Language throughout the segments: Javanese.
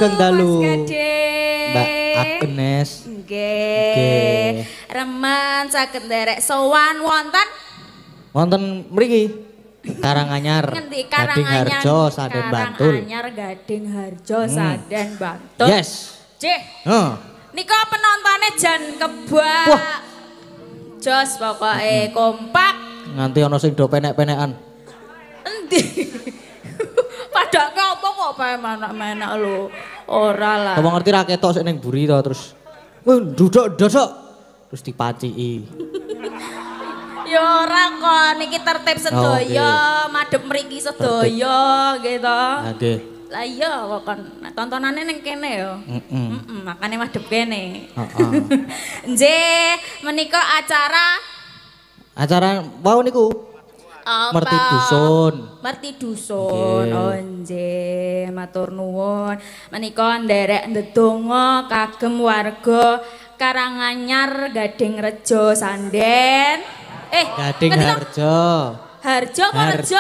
sugeng dalu. Mbak Agnes. Nggih. Remen saged nderek sowan wonten mriki. Karanganyar. Ngendi Gading Harjo Saden Bantul. Karanganyar Gading Harjo Saden Bantul. Yes. Cih. Nika penontonnya jan kebak. Wah. Jos pokoke kompak. Nganti ana sing do penek-penekan. Endi? Padake apa kok menak-menak lho. Ora lah. Kamu ngerti ra ketok sik ning buri to terus. Duduk-duduk. Terus dipaciki. Ya ora kok niki tertib sedaya, madhep mriki sedaya gitu. Nggih. Lah iya kok kon tontonane ning kene ya. Makane madhep kene. Heeh. Nggih, menika acara wau niku. Merti dusun. Merti dusun. Oh nggih, matur nuwun. Menika nderek ndedonga kagem warga Karanganyar Gading Rejo Sanden. Gading Harjo. Harjo kok Rejo?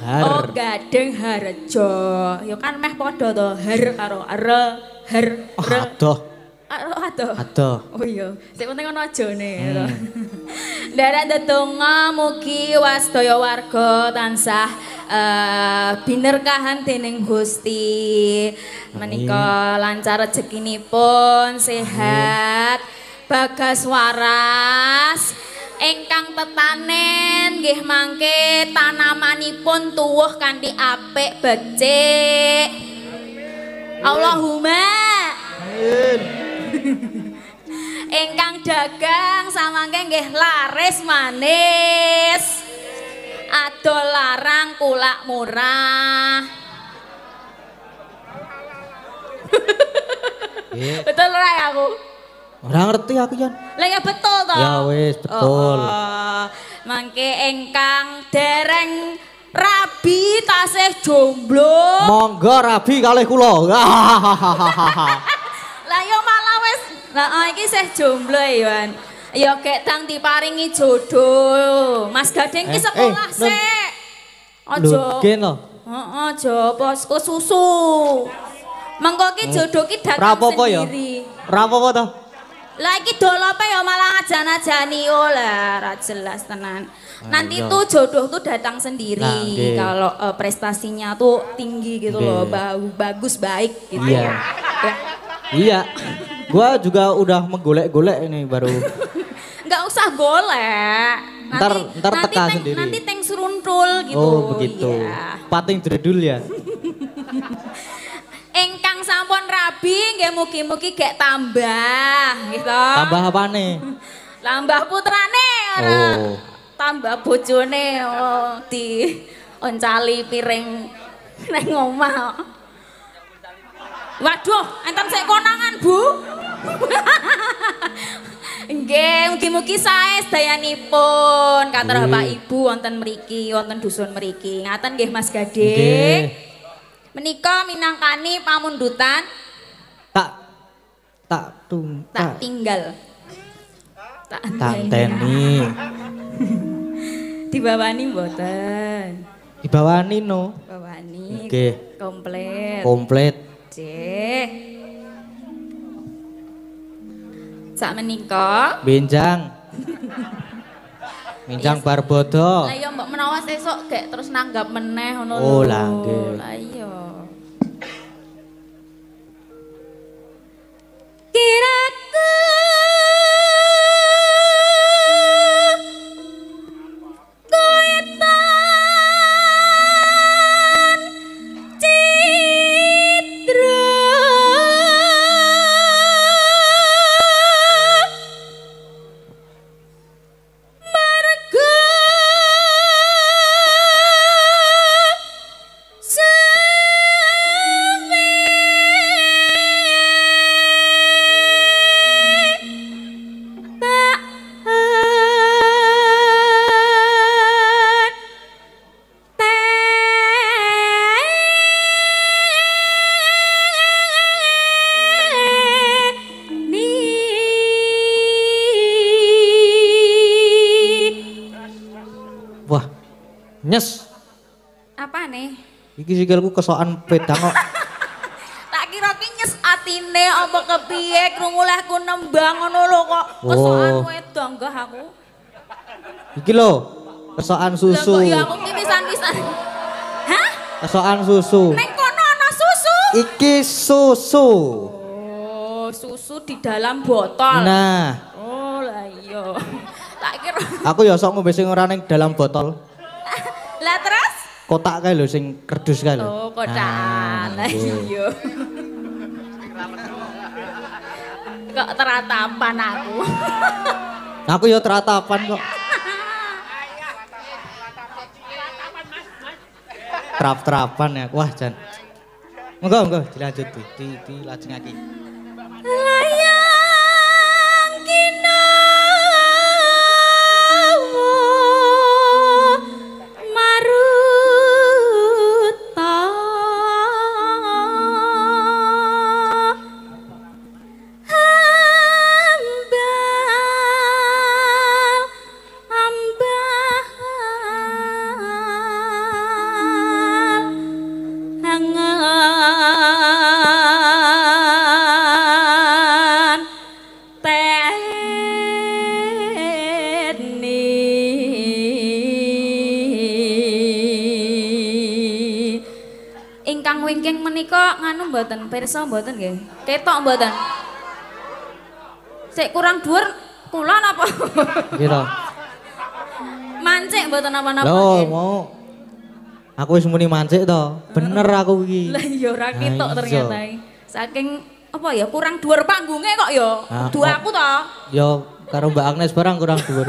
Har. Oh Gading Harjo. Ya kan meh padha to, har karo har. Adoh. Oh iya, sing penting ana ajane to. Nderek ndedonga mugi wasdaya warga tansah binerkahan dening Gusti. Menika lancar rezekinipun, sehat, bagas waras. Ingkang tetanen nggih mangke tanamanipun tuwuh kanthi apik becik. Allahumma amin. Ingkang dagang samangke nggih laris manis. Adol larang kulak murah. Betul ora aku? Ora ngerti aku Jan. Lah ya betul toh? Ya wis betul. Mangke ingkang dereng rabi tasih jomblo. Monggo rabi kalih kula. Lah yo malah wis. Lah iki sih jomblo ya. Ya gek tang diparingi jodoh. Mas Gading ki sekolah sik. Aja. Lho, lho. Heeh, aja posko susu. Mengko ki jodoh ki datang sendiri. Ora apa-apa to? Lah iki dolope ya malah ajan-ajani lah, ra jelas tenan. Nanti tuh jodoh tuh datang sendiri kalau prestasinya tuh tinggi gitu loh, bagus baik gitu. Iya. Iya. Gua juga udah menggolek-golek ini baru. Enggak usah golek. Ntar teka sendiri. Nanti teng seruntul gitu. Oh begitu. Iya. Pating dredul ya. Engkang sampun rabi nggih mugi-mugi gek tambah gitu. Tambah apane? Tambah putrane ora. Oh. Tambah bojone di oncali piring nang omah. Waduh, enten sik konangan, Bu. Nggih, mugi-mugi sae sedayanipun kathah Bapak Ibu wonten mriki, wonten dusun mriki. Ngaten nggih Mas Gading. Menika minangkani pamundutan tak tinggal. Tak teni. Dibawani mboten. Dibawani no. Bawani. Nggih. Komplit. Nggih. Sak menika benjang. Benjang barbodo. Lah iya mbok menawa sesuk gek terus nanggap meneh ngono lho. Oh lah nggih. Lah iya. Kiraku kowe tan citra marga Nyes. Apa nih? Iki sikilku kesokan pedang kok. Tak kira ki atine apa kepiye krungu leh ku nembang ngono lho kok kesokan wedok enggak aku. Iki lho, kesokan susu. Lah kok ya aku ki pisan-pisan. Hah? Kesokan susu. Ning kono ana susu. Iki susu. Oh, susu di dalam botol. Nah. Oh, lah iya. Tak kira. Aku ya sok ngombe sing ora ning dalam botol. Lah terus? Kotak kae lho sing kerdus kae lho. Oh, kotak. Lah iya. Kok teratapan aku. Aku ya teratapan kok. Terap-terapan ya. Wah, Jan. Monggo dilanjut dilajengake. Layang kina maruta ingkang wingking menika nganu mboten pirsa mboten nggih. Ketok mboten. Sik kurang dhuwur kula napa? Nggih to. Mancik mboten napa-napa. Loh, mau. Aku wis muni mancik to. Bener aku iki. Lah iya ora ketok ternyata. Saking apa ya kurang dhuwur panggunge kok ya. Kudu aku to. Ya karo Mbak Agnes barang kurang dhuwur.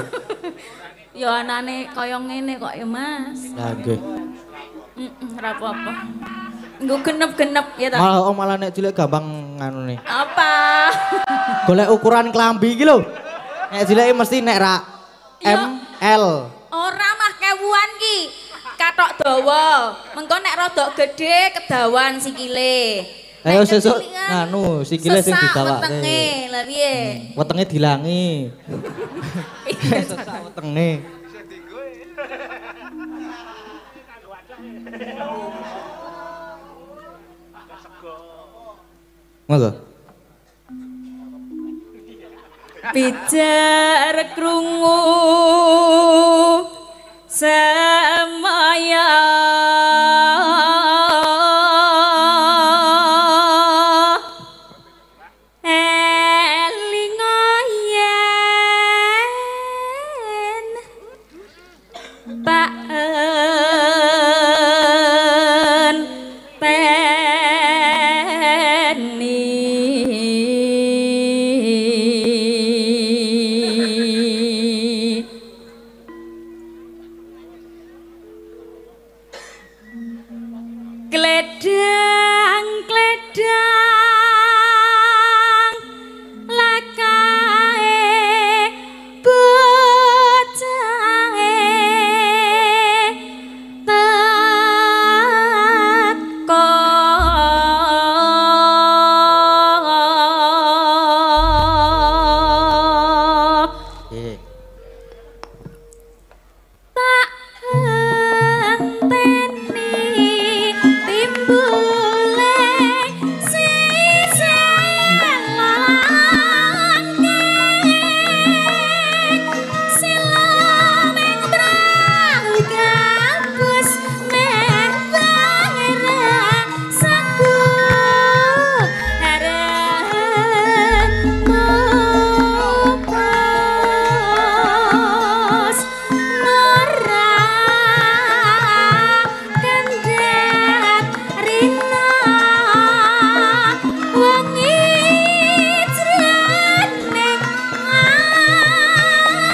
Ya anane kaya ngene kok ya Mas. Lah nggih. Ora apa-apa. Nggo genep-genep ya ta. Malah nek cilik gampang nganu nih. Apa? Golek ukuran klambi iki lho. Nek cilik mesti nek ra M L. Ora mah kewuan ki. Katok dawa. Mengko nek rada gedhe kedawan sikile. Ayo sesuk nganu sikile sing digawake. Wetenge, lha piye? Wetenge dilangi. Sesak wetenge. Monggo. Pijar krungu samaya elingoyen paen Gledang, gledang, lakae bocahe teko. Tak henteni timbule sisen lalangke silameng prau gabus meh pangeran saku arep mopos nora kandat rina wangi jrone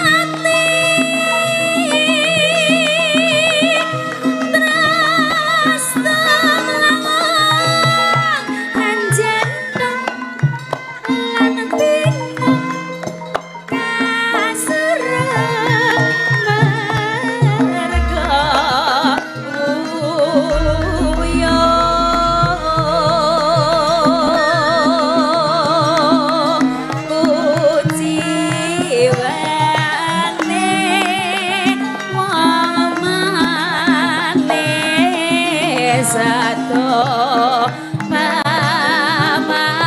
ati terus temlangon anjana lan bina kasureng merga uyo kuciwane wamane sato pamane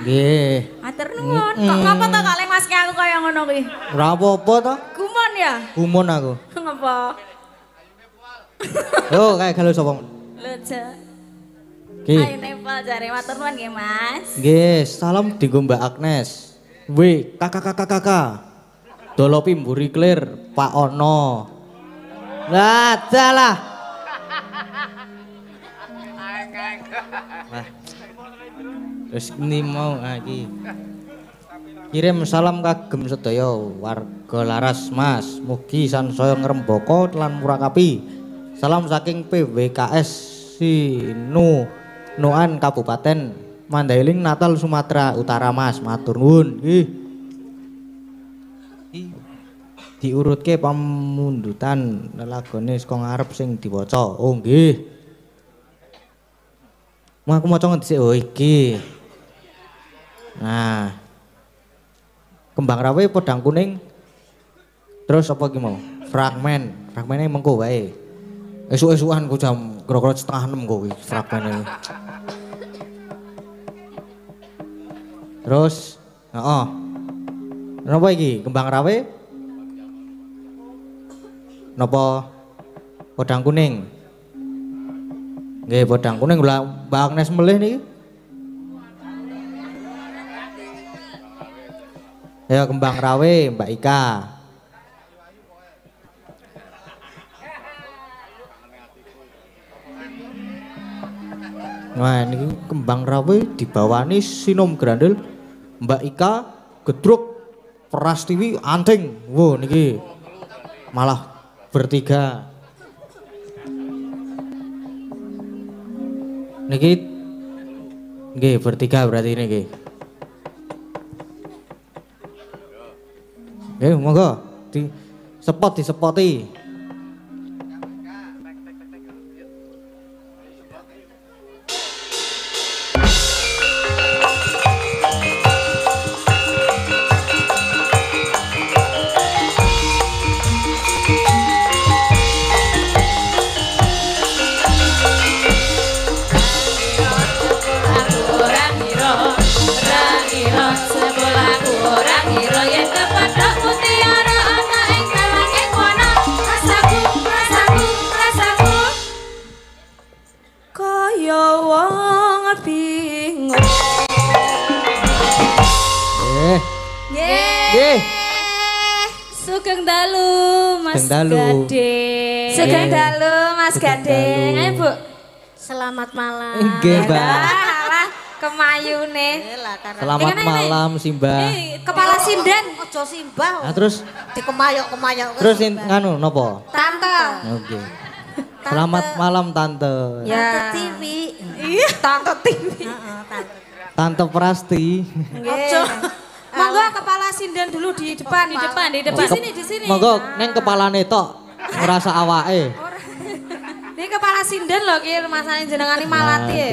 Nggih. Matur nuwun. Kok ngapa to kalih Mas aku kaya ngono kuwi? Ora apa-apa to. Gumun ya? Gumun aku. Ngapa? Yo kae galu sapa? Lucu. Nggih. Ayo nepal jare matur nuwun nggih Mas. Nggih, salam dienggo Mbak Agnes. W, kakak. Dolopi mburi clear, Pak Ono. Lah, dalah. Wah. Terus ini mau iki. Kirim salam kagem sedaya warga Laras Mas. Mugi sansaya ngrembaka lan murakapi. Salam saking PWKS Sinu Nuan Kabupaten Mandailing Natal Sumatera Utara Mas. Matur nuwun. Nggih. Diurutke pamundutan lelagone saka ngarep sing diwaca. Oh nggih. Mau aku maca ngendi sik? Oh iki. Nah. Kembang rawe podang kuning. Terus apa iki mau? Fragmen. Fragmene mengko wae. Esuk-esukan ku jam kira-kira 5:30 kuwi fragmene. Terus, heeh. Napa iki? Kembang rawe? Napa podang kuning? Nggih, podang kuning lha Mbak Agnes melih niki. Ya kembang rawe Mbak Ika. Nah, niki kembang rawe dibawani Sinom Grandel Mbak Ika Gedruk Prastiwi Anting. Wo niki malah bertiga. Niki nggih bertiga berarti niki. Nggih monggo disepoti. Sugeng dalu Mas dalu. Gading. Sugeng dalu Mas Gading. Ayo Bu. Selamat malam. Nggih, Mbak. Alah kemayune. Selamat malam Simba. Kepala sinden. Ojo simbah. Nah, terus Dikemayok-kemayok. terus nganu napa? Tante. Oke. Selamat malam Tante. Ya. Tante TV. Iya, Tante TV. Tante Prasti. Ojo. Monggo kepala sinden dulu di depan. Di sini. Monggo neng kepalane tok. Ngerasa awake. Ini kepala sinden lho ki rumasane jenengan iki Malati.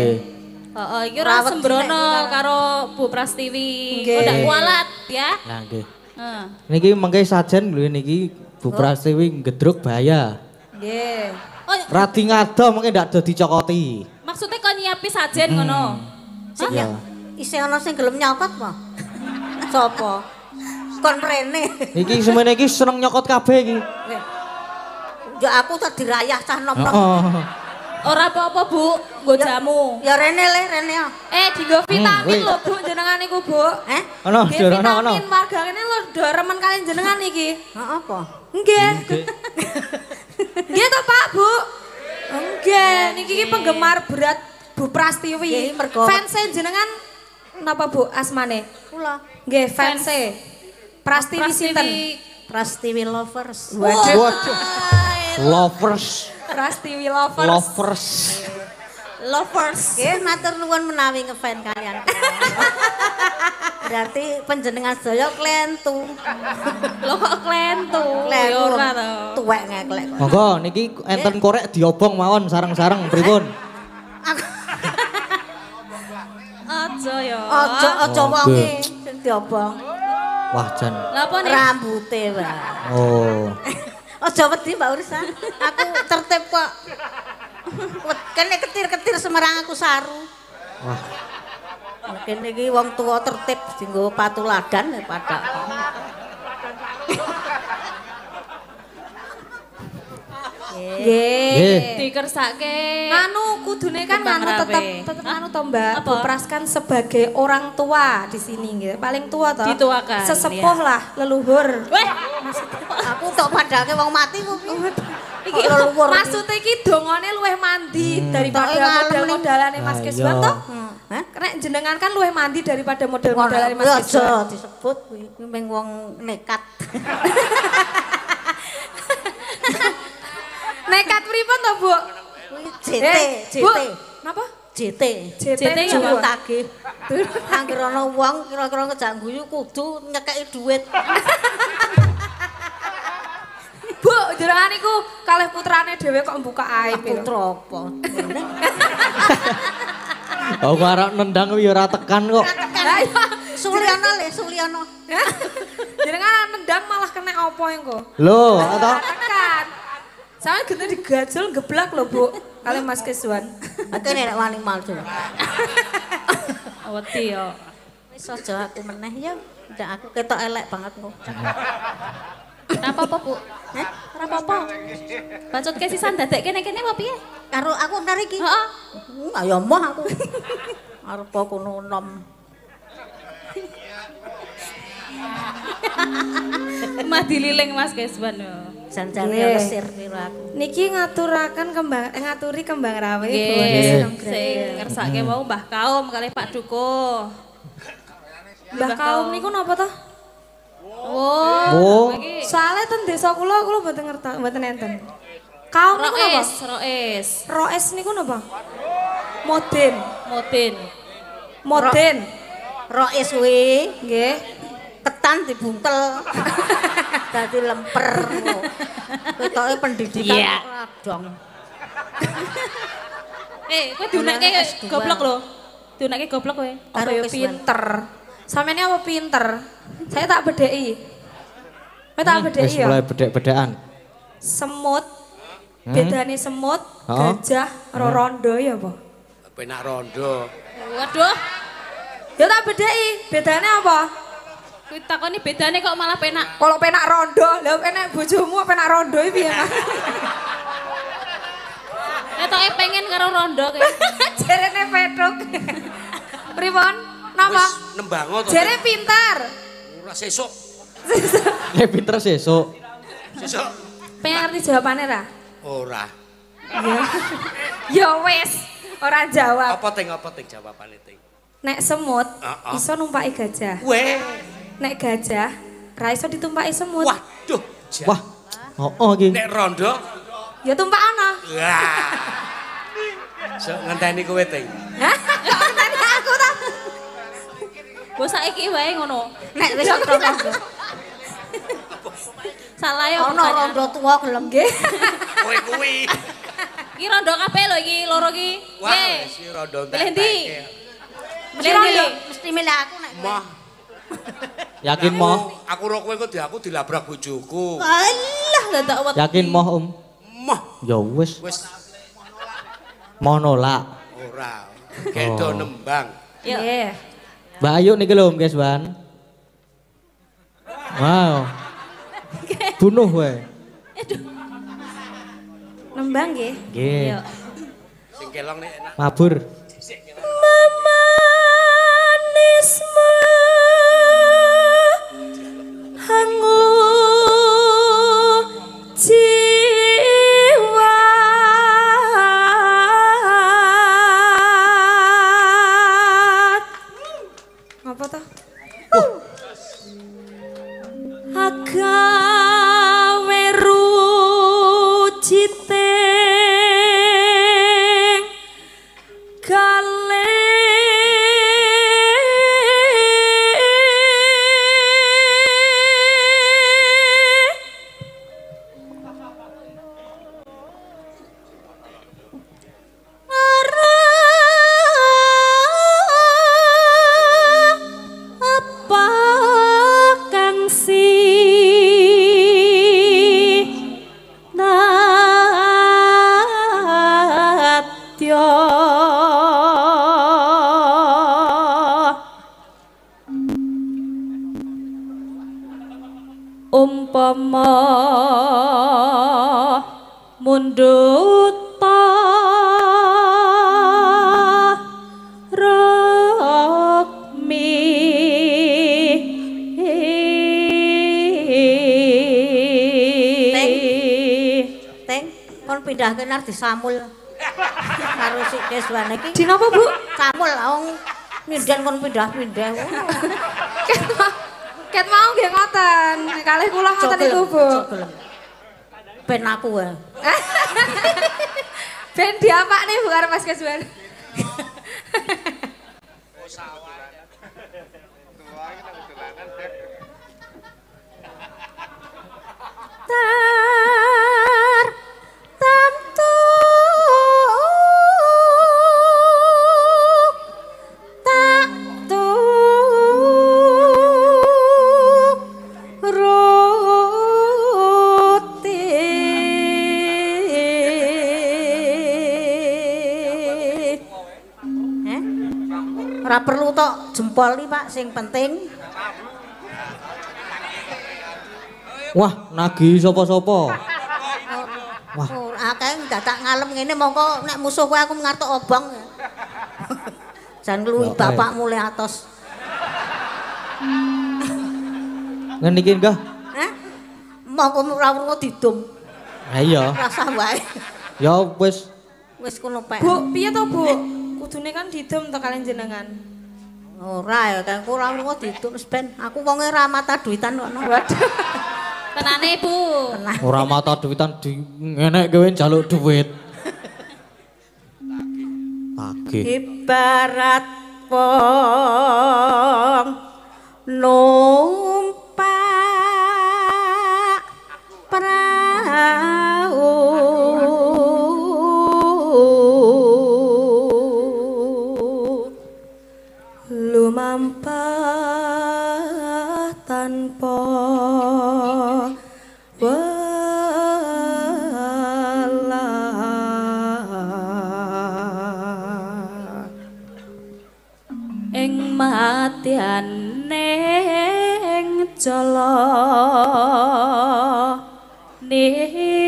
Heeh, iki ora sembrono karo Bu Prastiwi. Ndak kualat ya. Lah nggih. Heeh. Niki mengke sajen lho niki Bu Prastiwi gedruk bahaya. Nggih. Oh, Radi ngado mengke ndak do dicokoti. maksudnya kok nyiapi sajen ngono. Sing isih ana sing gelem nyokot apa? Sopo? Kon rene. Iki semene iki seneng nyokot kabeh iki. Ya aku tak dirayah cah nom-nom. Ora apa-apa, Bu. Nggo jamu. Ya rene rene. Dienggo vitamin lho, Bu, jenengan niku, Bu. Ono, Nggih, Dorono ono. vitamin warga kene lho do remen kalian jenengan iki. Heeh apa? Nggih. Nggih to, Pak, Bu. Nggih, niki iki penggemar berat Bu Prastiwi. Fans jenengan napa, Bu, asmane? Kula. Nggih, fans Prastiwi sinten? Prastiwi lovers. Waduh. Lovers. Prastiwi lovers. Lovers. Nggih, matur nuwun menawi ngefan kalian. Berarti panjenengan sedaya klentu. Lho kok klentu? Ya ora to. Tuwek ngeklek. Monggo niki enten korek diobong mawon sareng-sareng pripun? Aja ya. Aja wonge sing diobong. Wah jan. Lah apa nih? Rambute, Mbak. Oh. Aja wedi Mbak Ursa. Aku tertib kok. Kene ketir-ketir Semarang aku saru. Wah. Kene iki wong tuwa tertib dienggo patuladan ya pada. Nggih, dikersake. Anu kudune kan anu tetep anu to Mbak, Bupraskan sebagai orang tua di sini gitu. Paling tua toh. Dituakan. Sesepuh lah, leluhur. Weh, Aku tok padake wong mati kok. Iki maksudnya iki dongone luwih mandi daripada model-modelane Mas Keswan toh? Hah? Karena jenengan kan luwih mandi daripada model-modelane Mas Keswan. Aja disebut kuwi mung wong nekat. Nekat pripun to, Bu? Kuwi JT. Napa? JT. JT Juru tagih. Angger ana wong kira-kira ngejak guyu kudu nyekeki dhuwit. Bu, jenengan niku kalih putrane dhewe kok mbuka aib. Putra apa? Oh, kok arek nendang kuwi ora tekan kok. Suliana. Jenengan nendang malah kena apa engko? Lho, atau Tekan. Sampe gede digajul geblak lho, Bu. Kalih Mas Keswan. Akene nek wani malsu. wedi yo. Wis aja aku meneh ya. Ndak aku ketok elek banget kok. Ora apa-apa, Bu. Hah? Ora apa-apa. Bacotke sisan dadek kene-kene apa piye? Karo aku ntar iki. Heeh. Ayo moh aku. Arep aku nom. Mah dililing Mas Keswan yo. Janjane lesir kira aku. Niki ngaturi kembang rawe Nggih, sing ngersake mau Mbah Kaum kali Pak Dukuh. Mbah Kaum niku napa to? Oh. Iki Soale ten desa kula mboten ngerti, mboten enten. Kaum niku napa? Roes. Roes niku napa? Moden. Rois kuwi Nggih. ketan dibungkel. Dadi lemper. Ketoke pendidikan dong. Kowe diunekke goblok lho. Diunekke goblok kowe. Apa ya pinter. Sampeyan apa pinter? Saya tak bedheki. Kowe tak bedheki wis ya. mulai bedek-bedekan. Semut. Bedane semut, gajah, rondo ya apa? Penak rondo. Waduh, Ya tak bedheki. Bedane apa? kuwi takoni bedane kok malah penak. Kalau penak rondo, lha enek bojomu penak rondo iki piye, Mas? Ketoke pengen karo rondo kowe. Jerene petuk. Pripun? Napa? Wis nembango to. Jere pinter. Ora sesuk. Nek pinter sesuk. Sesuk. Pengen ngerti jawabane ra? Ora. Ya wis, ora jawab. Apa ting jawabane ting? Nek semut Heeh. iso numpaki gajah. Weh. Nek gajah ra iso ditumpaki semut. Waduh. Wah. Oh iki. Nek rondo. Ya tumpakana. Wah. Sok ngenteni kowe ting. Hah? Kok ngenteni aku ta? Bos saiki wae ngono. Nek wis rondo. Salah ya Ono rondo tuwa gelem nggih. Kowe kuwi. Iki rondo kabeh lho iki loro iki. Wah, Nggih. si rondo Milih ndi? Mesti rondo, mesti milih aku nek. Mah. Yakin moh? Aku ro kowe kok aku dilabrak bojoku. Alah dadak wedi. Yakin moh, Mah. Ya wis. Wis Mau nolak. ora. Kedo nembang. Yo. Mbak Ayu niki lho, guys, Ban. Wow. Bunuh wae. Nembang nggih. Nggih. Yo. Sing kelong nek enak. Mabur. Memanisme hangu jiwa apa toh? Agawe ruciting apa kang si umpama mundut rokmi Teng kon pindah ke nar disamul karo si Keswan iki di napa Bu? samul wong nyindan kon pindah-pindah Ket mau nggih ngoten kalih kula ngoten niku Bu ben aku wae ben diapakne Bu karo Mas Keswan tertentu tak turuti ora perlu tok jempol iki Pak sing penting. Wah, nagih sapa-sapa? Wah, Akeh dadak ngalem ngene mongko nek musuh kowe aku ngartok obong. Jan luwih bapakmu le atos. ngene iki enggah. Hah? Mongko ora weruh didum. Ha iya. Rasah wae. Ya wis Wis kono pek. Bu, piye to Bu? Kudune kan didum to kalian jenengan. Ora ya, kan ora weruh didum wis ben. Aku wonge ra mata duitan kok. Waduh. Tenane Bu. ora mata duitan di ngenek kowe njaluk duit. Tagih. Ibarat wong numpak prau lumampah tanpa welah ing matianing jala niti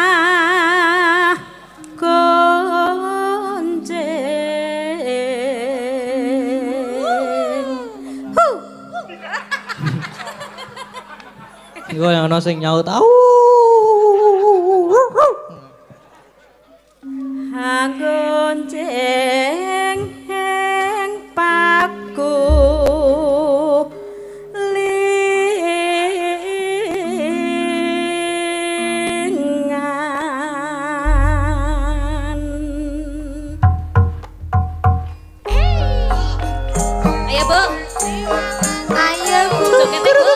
temah gonjeng Iku yang ana sing nyaut au. Gonjeng ing paku lingan. Ayo Bu. Ayo Bu. Joget Bu.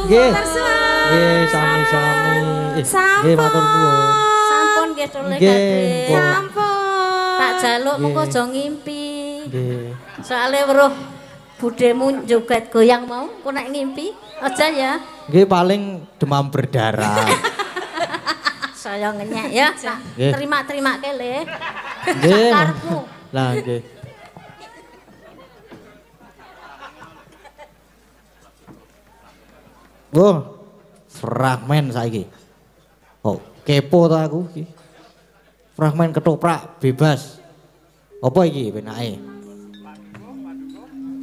Nggih. Nggih, sami-sami. Nggih, matur nuwun. Sampun nggih Dole Gading. Sampun. Tak jaluk mengko aja ngimpi. Nggih. Soale weruh budemu joget goyang mau, kok nek ngimpi aja ya. Nggih, paling demam berdarah. Saya ngenyek ya. Terima-terima kele. Nggih. Karepmu. Lah nggih. Wah, fragmen saiki. Oh, kepo ta aku iki. Fragmen ketoprak bebas. Apa iki penake?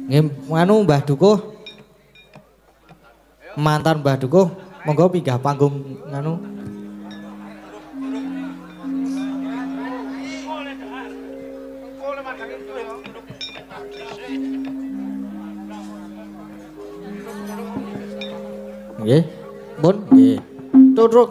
Nggih, nganu Mbah Dukuh. Mantan Mbah Dukuh, monggo pinggah panggung nganu. Nggih. Pun nggih. Tutruk.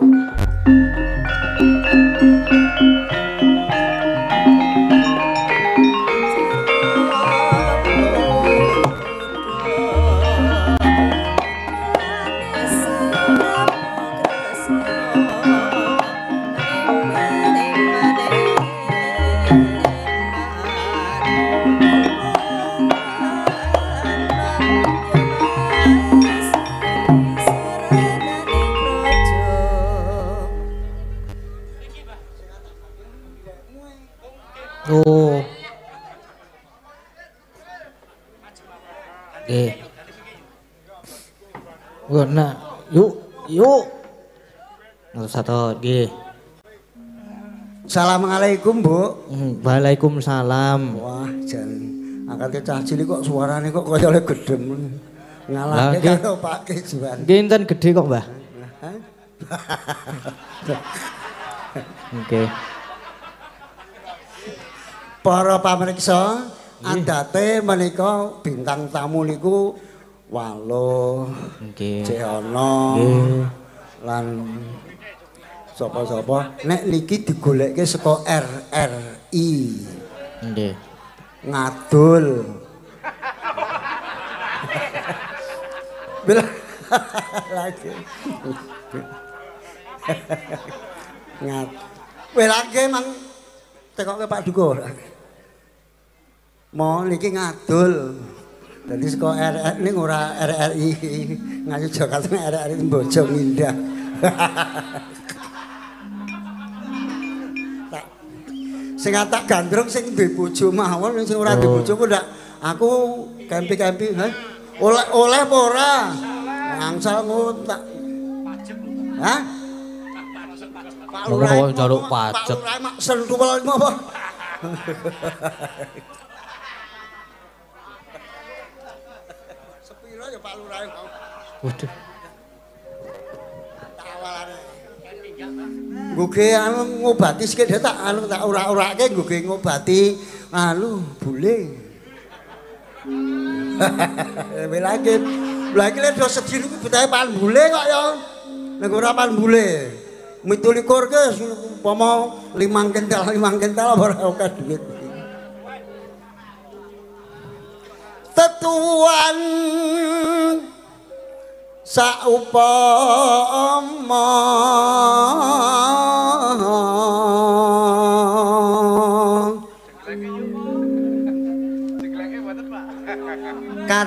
Oh. Nggih. Wah, nah, yuk. Satu, nggih. Assalamualaikum, Bu. Waalaikumsalam. Wah, jan angkate cah cilik kok suarane kok kaya oleh gedhem. Ngalahke karo Pak Kejuan. Nggih enten gedhe kok, Mbah. Nggih. Para pamirsa, adate menika bintang tamu niku Waluh, Nggih. Ceono, lan sapa-sapa. Nek niki digolekke saka RRI. Nggih. Ngadul. Bela lagi. Ngat. Welake mang tekoke Pak Dukuh. Mau niki ngadul. Dadi saka RRI ning ora RRI ngayu Jakarta RRI Bojo Mindah. Sing tak gandrung sing duwe bojo mawon sing ora duwe bojo ku ndak aku kempi-kempi oleh apa ora? Angsal ngono tak. Hah? Pak Lurah njaluk pajak. Pak Lurah mak sentuwel apa? Sepiro ya Pak Lurah mau. Waduh. Tawalane. Nggoge anu ngobati sik tak anu tak ora-orake nggoge ngobati anu bule. Lagi lek do sedhi niku betahe pan bule kok ya. Nek ora pan bule. 17 ke umpama 5 kental ora akeh duit. Tetuan saupama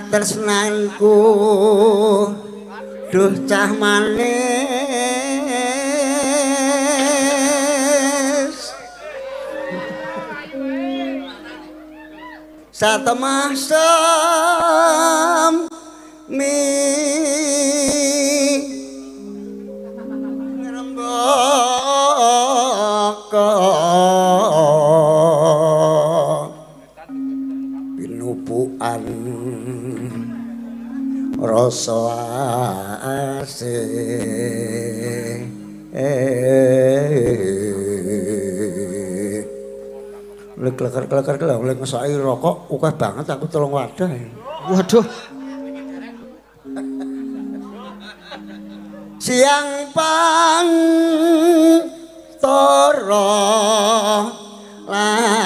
katresnanku duh cah manis satemah sami ngrembaka pinupukan rasa asih Lekar-lekar oleh ngesaki rokok akeh banget aku 3 wadah. Waduh. Siang pang toro latri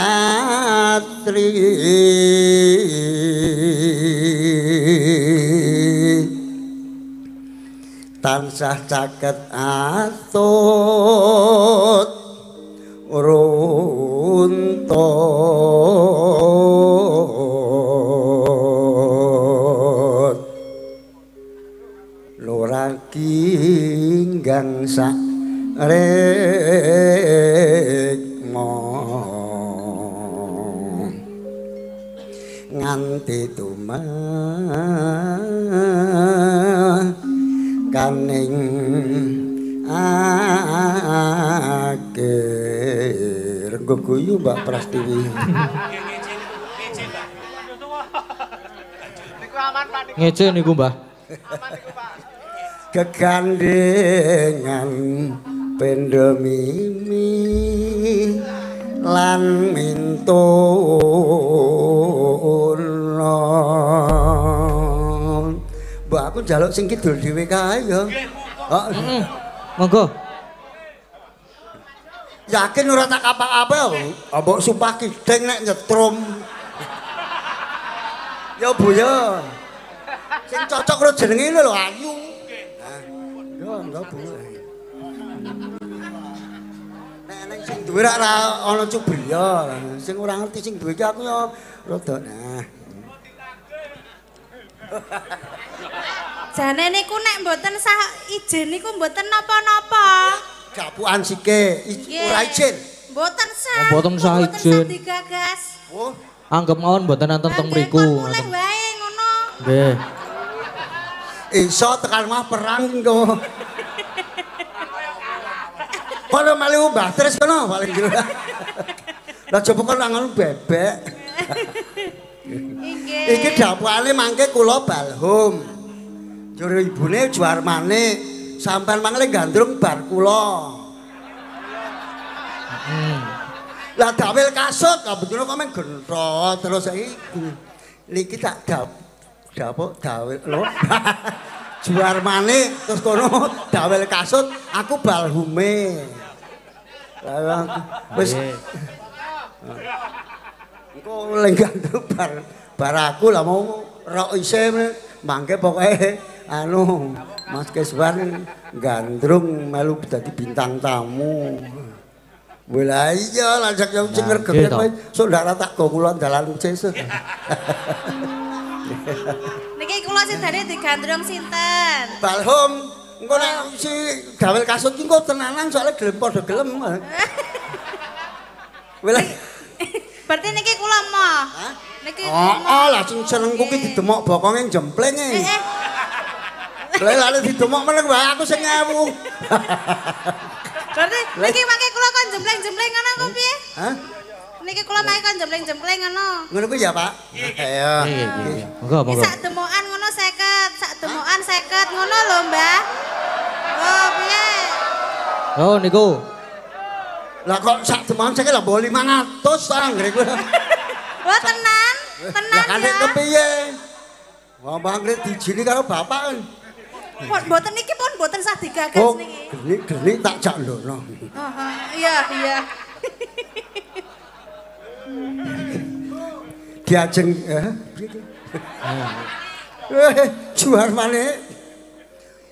tansah caket atut runtut luragi gang sak rekmo nganti kaning akhir guyu Mbak Prastiwi ngece niku Mbah kegandengan pendo mimi lan mintun Mbak aku njaluk sing kidul dhewe kae ya. Heeh. Monggo. Yakin ora tak apa-apa mbok sumpah kideng nek nyetrum. Ya Bu ya. Sing cocok karo jenenge lho Ayu. Yo enggak Bu. Nek sing duwe ora ana cubriya, sing ora ngerti sing duwe iki aku ya rada nah. Jane niku nek mboten sah izin niku mboten napa-napa. Gapukan sike ora izin. Mboten sah. Mboten sah izin. Digagas. Oh, anggap mawon mboten nonton teng mriku. Mulai wae ngono. Nggih. Iso tekan mah perang kok. Kono melu Mbah Tris kono paling jero. Lah coba kon ngono bebek. Iki dapurane mangke kula balhum. Jur ibune Juarmane sampean mangke gandrung bar kula. Lah dawel kasut kebetulan kok men genthot terus saiki niki tak dapuk dawel lho. Juarmane terus kono dawel kasut aku balhume. Lah wis engko lenggandrung bar aku lah mau rok isih mangke pokoke anu Mas Keswan gandrung melu dadi bintang tamu. Wala iya lanjak yang sing ngregep kowe saudara tak go kula dalan sesuk. Niki kula sidane digandrung sinten? Balhum engko nek si gawel kasut ki engko tenanan soalnya gelem padha gelem. Wala berarti niki kula mah. Hah? Niki oh lah sing senengku ki didemok bokonge jempleng e. Lah didemok meneng wae aku sing ngewu. Berarti niki mangke kula kon jempleng-jempleng ngono kok piye? Hah? Niki kula mangke kon jempleng-jempleng ngono. Ngono kuwi ya, Pak? Ayo. Monggo, monggo. Sak demokan ngono 50, sak demokan 50 ngono lho, Mbah. Oh, piye? Oh niku. Lah kok sak demokan saiki lah 500 ta anggere kuwi. Wah, tenan. Tenan Lah kan ya. kepiye? Wong bangkret dijini karo bapak kan. Mboten niki pun mboten sah digagas Oh, niki. geni tak jak ndono. Iya, iya. Diajeng juar maneh.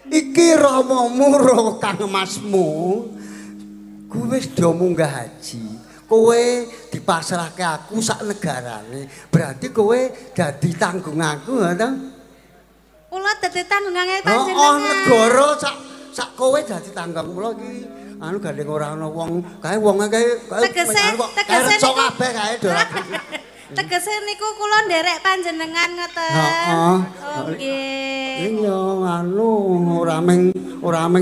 Iki ramamu ro Kang Masmu. Kuwi wis do munggah haji. kowe dipasrahke aku sak negarane. Berarti kowe dadi tanggung aku, ha to? Kula dadi tanggungange Oh, panjenengan. negara sak kowe dadi tanggung kula iki. Anu gandeng ora ana wong, kae wonge kae Tegese niku kabeh kae dorak. Tegese niku kula nderek panjenengan ngoten. Heeh. Oh nggih. Iya anu ora ming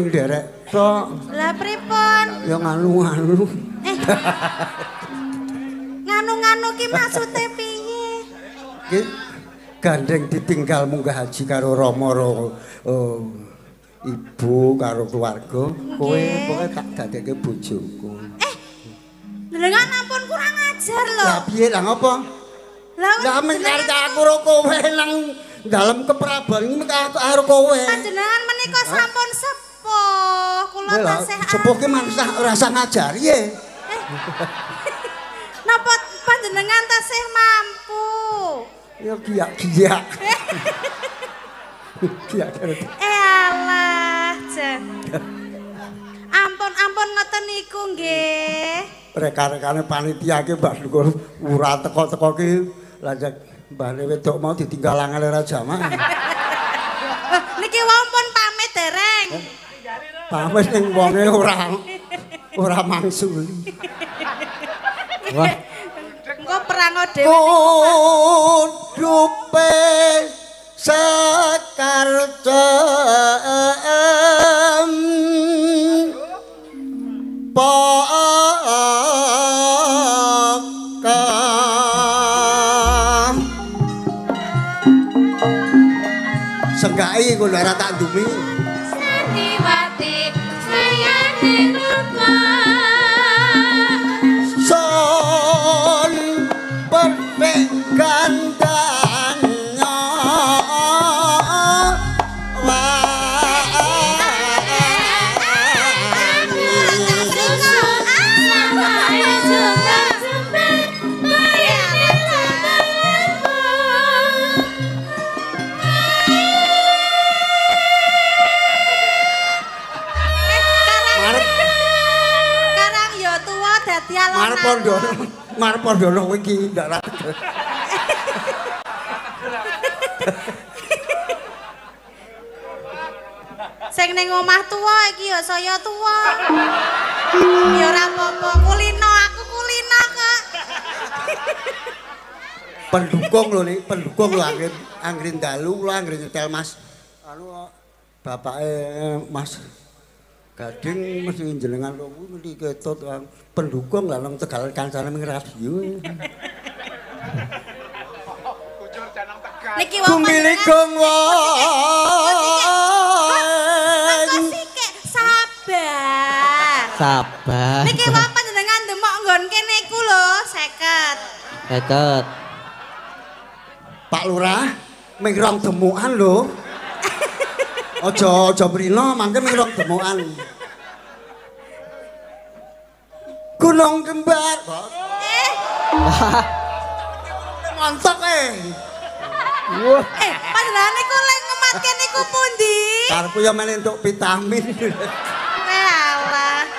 nderek tok. Lah pripun? Ya nganu-nganu. Nganu-nganu ki maksude piye? Ki gandeng ditinggal munggah haji karo Rama ibu karo keluarga, kowe pokoke tak dadekke bojoku. Jenengan ampun kurang ajar lho. Lah piye lah ngopo? Lah men aku karo kowe nang dalem kepraban iki karo kowe. Panjenengan menika sampun sepuh. Kula tasih sepuh ki mansah rasa ngajari ye. Napa panjenengan tasih mampu? Ya giyak-giyak. Giyak. Alah, Jan. Ampun ngoten niku nggih. Rekan-rekane panitia ki Mbak Dukur ora teko-teko ki lajeng mbane wedok mau ditinggal angel ora jamaah. Niki wong pun pamit dereng. Pamit ning wonge ora mangsuli. Wah, Engko perang dhewe. Kudupe sekarcem Sengkai kula ora tak ndumi. Sandiwati sayane lupa. Son perfect gandanya Marep pondono kowe iki ndak ra. Sing ning omah tuwa iki ya saya tuwa. Ya ora apa-apa, kulino aku kulino kok. Pendukung lho nih, pendukung lho anggere dalu kula anggere nyetel Mas. Anu bapake Mas Gading mesti jenengan lho mesti ketut pendukung lah nang Tegal kancane ning radio. Niki wong Kumbilikung wae. Sabar. Niki wong panjenengan demok nggon kene iku lho 50. Eket. Pak Lurah mingrong demukan lho. Aja mrino mangke mingrong demukan. Gunung Kembar. Wah. Montok Wah. Panjenengan niku lek ngematke niku pundi? Karepku ya men entuk vitamin. Alah.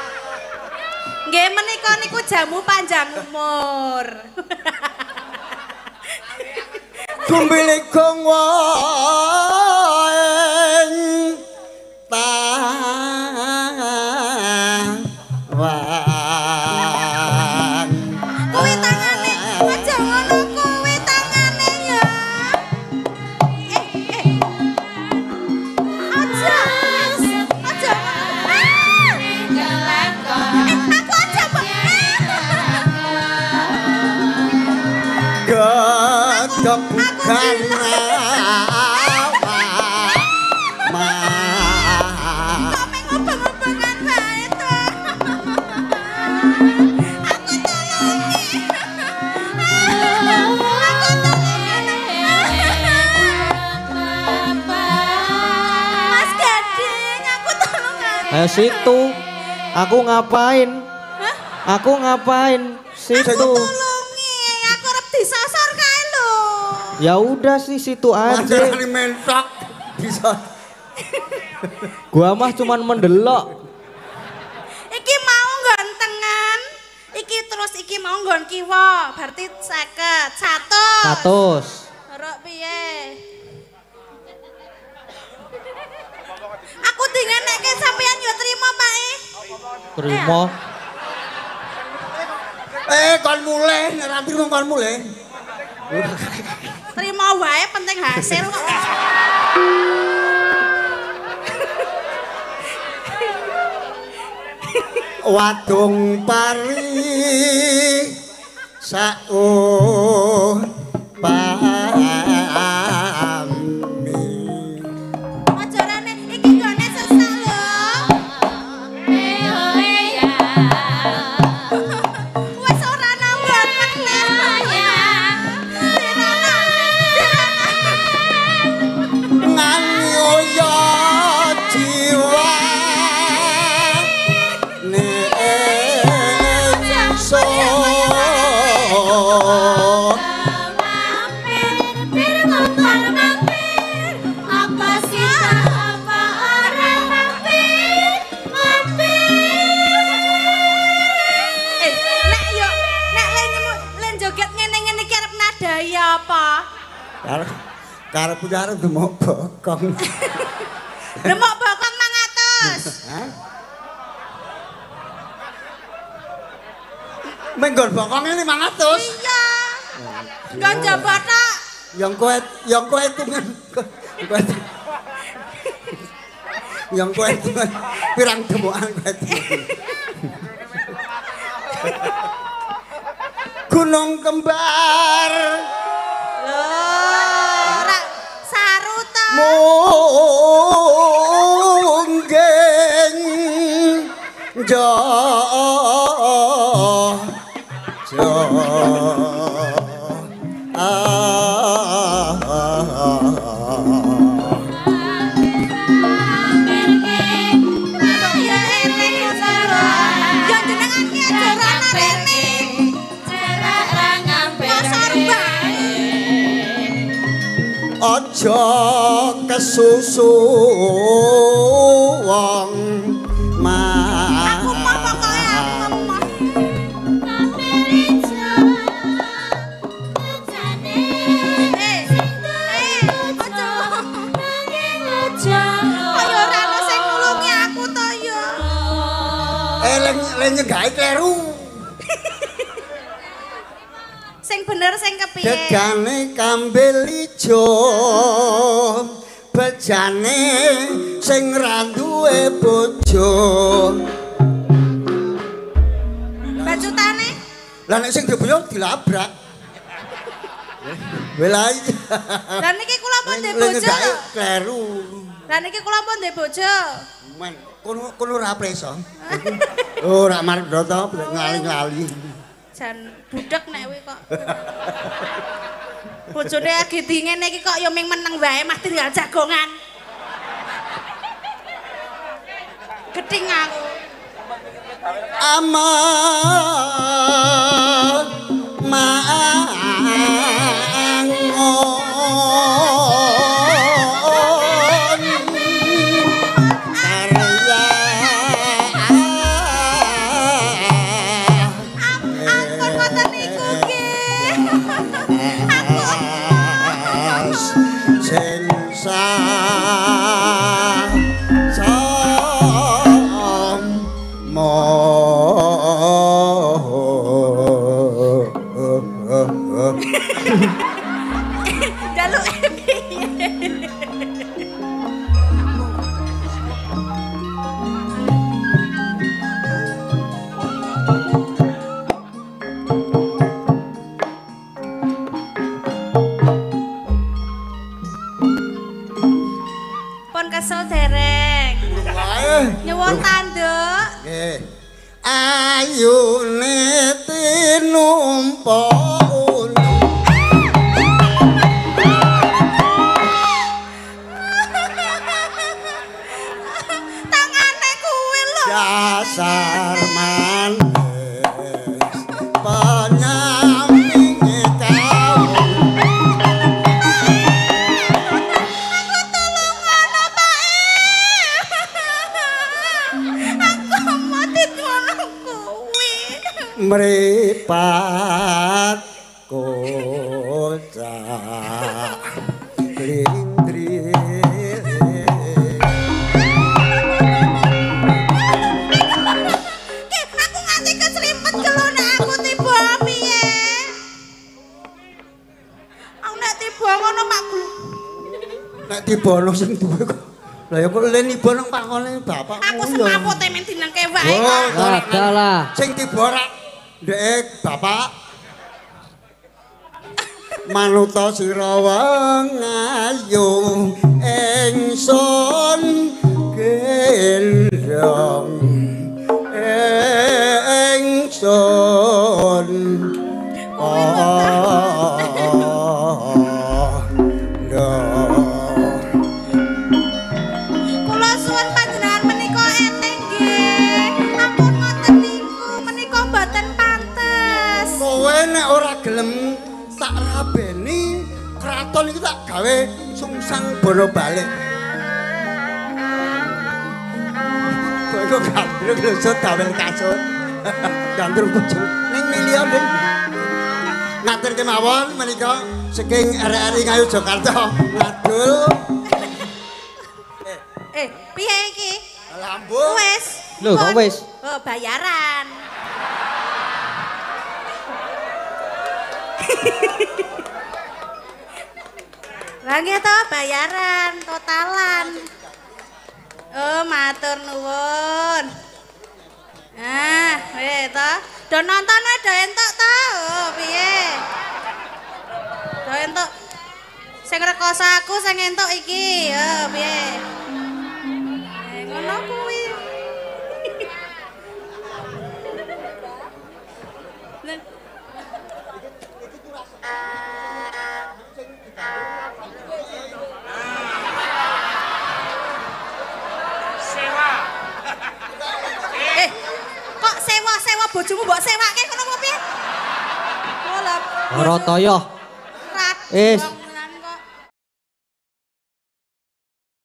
Nggih menika niku jamu panjang umur. Kumbilikung wae tawang. Kuwi tangane, aja ngono kuwi tangane ya. Aja. Aja. Aku aja, Kebukan ngobeng-ngobengan bae to. Aku tolongi. Mas Gading, aku tolong. Situ. Aku ngapain? Aku ngapain? Situ. Tolongi, aku arep disasar kae lho. Ya udah sih situ aja. Panjenengan mentok bisa. Gua mah cuman mendelok. Iki mau gantengan. Iki terus iki mau nggon kiwa, berarti 50. 100. 100. Rok piye? Aku dingenekke sampeyan yo trimo, Pak. Terima. Kon mulih, nek ra trimo kon mulih. Trimo wae penting hasil kok. Wadung pari pami Ajarane iki gone sesak lho. Wes ora nambah meneh. nganyoyo jiwa so Karep punya demok bokong. Demok bokong 500. Hah? Menggon bokongnya 500. Iya. Nggon jabot tok. Yang kowe hitungan. Yang kowe hitungan pirang demokan kowe. Gunung kembar. Ora saru ta. Munggeng jo Ojo kesusu wong Aku mau pokoke aku mau. Kaya ora ono sing nulungi aku to ya. Leng nyegahi kleru. Sing bener sing kepiye? Gegane kambil ijo bejane sing ra duwe bojo. Bacutane? Lah nek sing diboyo dilabrak. Welai. Lah niki kula pun ndek bojo. Nyegahi kleru. Lah niki kula pun ndek bojo. Men kono ora preso. Ora marep to ngali-ngali. Jan budek nek kuwi kok. Bojone lagi dingin iki kok ya ming meneng wae mah tinggal jagongan. Geding aku. Aman Jaluk piye? Pun kesel dereng. Nyuwun tanduk. Nggih. Ayune tinumpa Tangane kuwi lho. dasar manis penyampinge kaum. Aku tulungan apa Aku mati ngono kuwi. mripat kocak lindri aku nganti keselimpet gelona aku tiba piye aku nek tiba ngono Pak Guru nek tiba ono sing duwe kok lah ya kok len ibu nang pangone bapak aku semaput men dinengke wae adalah sing tiba rak ndek bapak manuta sira ayu ingsun gendong ingsun kula suwun panjenengan menika enteng nggih ampun ngoten niku menika mboten pantes kowe nek ora gelem tak rabeni kraton iki tak gawe sungsang bono balik kok gandrung lusut gawel kasut gandrung bojo ning milion ning ngatur kemawon menika saking RRI Ngayu Jakarta ngadul piye iki lambung wis lho kok wis oh bayaran Lagi to bayaran totalan. Oh, matur nuwun. Ah, weh to. Do nonton wae do entuk to. Oh, piye? Do entuk. Sing rekoso aku sing entuk iki. Oh, piye? Ngono kuwi. Kok sewa-sewa bojomu mbok sewake ngono apa piye? Oh lah. Ora toyo.